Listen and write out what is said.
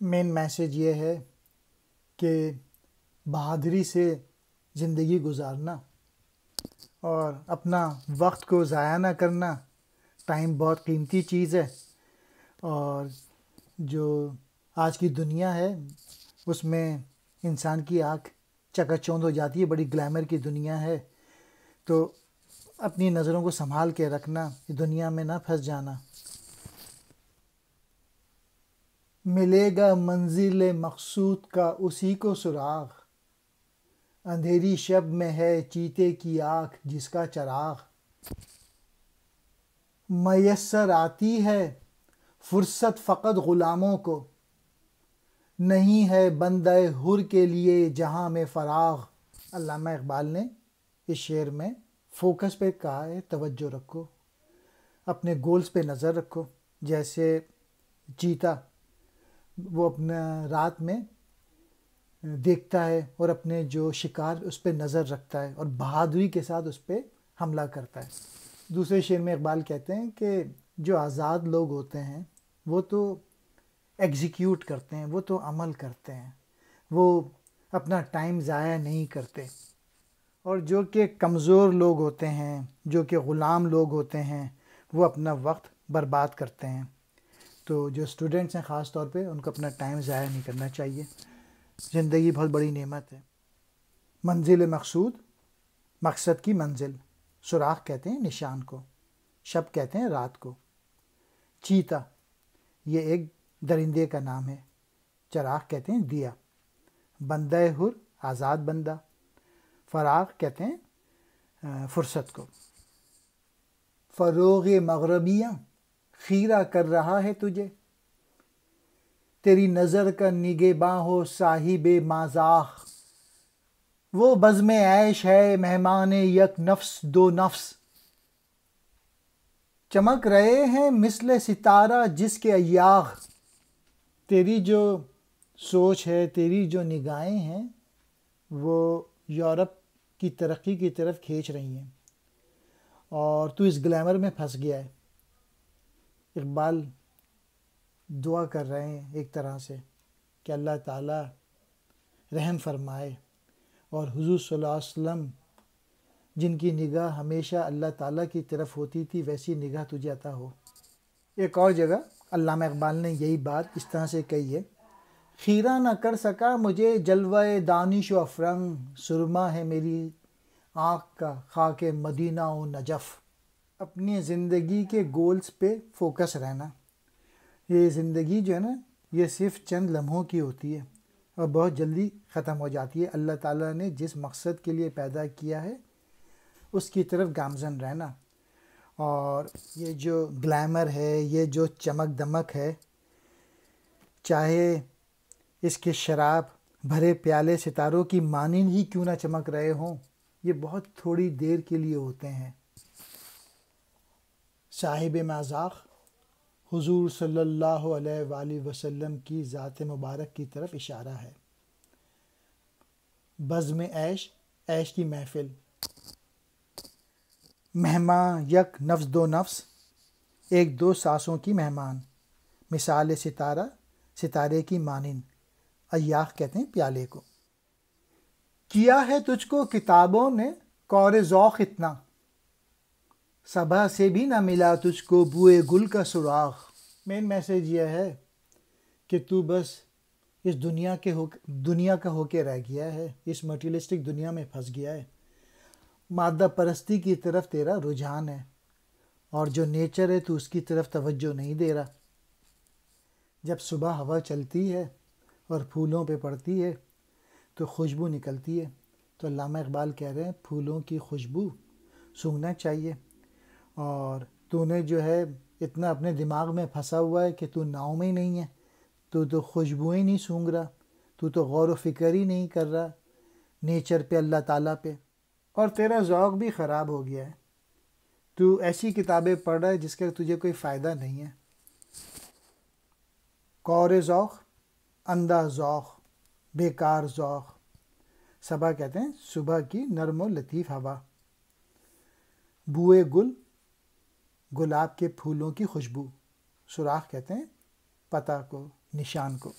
مین message یہ ہے کہ بہادری سے زندگی گزارنا اور اپنا وقت کو ضائع نہ کرنا. ٹائم بہت قیمتی چیز ہے، اور جو آج کی دنیا ہے اس میں انسان کی آنکھ چکا چوندھ ہو جاتی ہے. بڑی گلیمر کی دنیا ہے، تو اپنی نظروں کو سنبھال کے رکھنا، دنیا میں نہ پھنس جانا. ملے گا منزل مقصود کا اسی کو سراغ، اندھیری شب میں ہے چیتے کی آنکھ جس کا چراغ. میسر آتی ہے فرصت فقط غلاموں کو، نہیں ہے بندہ حر کے لیے جہاں میں فراغ. علامہ اقبال نے اس شعر میں فوکس پہ کہا ہے، توجہ رکھو، اپنے گولز پہ نظر رکھو. جیسے چیتا وہ اپنا رات میں دیکھتا ہے اور اپنے جو شکار اس پہ نظر رکھتا ہے اور بہادری کے ساتھ اس پہ حملہ کرتا ہے. دوسرے شعر میں اقبال کہتے ہیں کہ جو آزاد لوگ ہوتے ہیں وہ تو ایگزیکیوٹ کرتے ہیں، وہ تو عمل کرتے ہیں، وہ اپنا ٹائم ضائع نہیں کرتے. اور جو کہ کمزور لوگ ہوتے ہیں، جو کہ غلام لوگ ہوتے ہیں، وہ اپنا وقت برباد کرتے ہیں. تو جو اسٹوڈنٹس ہیں خاص طور پہ، ان کو اپنا ٹائم ضائع نہیں کرنا چاہیے. زندگی بہت بڑی نعمت ہے. منزل مقصود، مقصد کی منزل. سوراخ کہتے ہیں نشان کو، شب کہتے ہیں رات کو. چیتا یہ ایک درندے کا نام ہے. چراغ کہتے ہیں دیا. بندہ حر آزاد بندہ. فراغ کہتے ہیں فرصت کو. فروغ مغربیاں خیرہ کر رہا ہے تجھے، تیری نظر کا نگہباں ہو صاحب مازاغ. وہ بزم عیش ہے مہمان یک نفس دو نفس، چمک رہے ہیں مثل ستارہ جس کے ایاغ. تیری جو سوچ ہے، تیری جو نگاہیں ہیں، وہ یورپ کی ترقی کی طرف کھینچ رہی ہیں، اور تو اس گلیمر میں پھنس گیا ہے. اقبال دعا کر رہے ہیں ایک طرح سے کہ اللہ تعالیٰ رحم فرمائے، اور حضور صلی اللہ علیہ وسلم جن کی نگاہ ہمیشہ اللہ تعالیٰ کی طرف ہوتی تھی، ویسی نگاہ تجھے عطا ہو. ایک اور جگہ علامہ اقبال نے یہی بات اس طرح سے کہی ہے: خیرہ نہ کر سکا مجھے جلوہ دانش و افرنگ، سرما ہے میری آنکھ کا خاک مدینہ و نجف. اپنی زندگی کے گولز پہ فوکس رہنا. یہ زندگی جو ہے نا، یہ صرف چند لمحوں کی ہوتی ہے اور بہت جلدی ختم ہو جاتی ہے. اللہ تعالیٰ نے جس مقصد کے لیے پیدا کیا ہے اس کی طرف گامزن رہنا. اور یہ جو گلیمر ہے، یہ جو چمک دمک ہے، چاہے اس کے شراب بھرے پیالے ستاروں کی مانند ہی کیوں نہ چمک رہے ہوں، یہ بہت تھوڑی دیر کے لیے ہوتے ہیں. صاحب مازاغ حضور صلی اللہ علیہ وآلہ وسلم کی ذات مبارک کی طرف اشارہ ہے. بزم عیش، عیش کی محفل. مہمان یک نفس دو نفس، ایک دو سانسوں کی مہمان. مثال ستارہ، ستارے کی مانند. ایاغ کہتے ہیں پیالے کو. کیا ہے تجھ کو کتابوں نے کور ذوق اتنا، صبا سے بھی نہ ملا تجھ کو بوئے گل کا سراغ. مین میسیج یہ ہے کہ تو بس اس دنیا کا ہو کے رہ گیا ہے، اس مٹیریلسٹک دنیا میں پھنس گیا ہے. مادہ پرستی کی طرف تیرا رجحان ہے، اور جو نیچر ہے تو اس کی طرف توجہ نہیں دے رہا. جب صبح ہوا چلتی ہے اور پھولوں پہ پڑتی ہے تو خوشبو نکلتی ہے. تو علامہ اقبال کہہ رہے ہیں پھولوں کی خوشبو سونگھنا چاہیے. اور تو نے جو ہے اتنا اپنے دماغ میں پھنسا ہوا ہے کہ تو ناؤ میں ہی نہیں ہے، تو خوشبوئیں نہیں سونگھ رہا، تو غور و فکر ہی نہیں کر رہا نیچر پہ، اللہ تعالیٰ پہ، اور تیرا ذوق بھی خراب ہو گیا ہے. تو ایسی کتابیں پڑھ رہا ہے جس کا تجھے کوئی فائدہ نہیں ہے. کور ذوق، اندھا ذوق، بیکار ذوق. صبا کہتے ہیں صبح کی نرم و لطیف ہوا. بوئے گل، گلاب کے پھولوں کی خوشبو. سوراخ کہتے ہیں پتہ کو، نشان کو.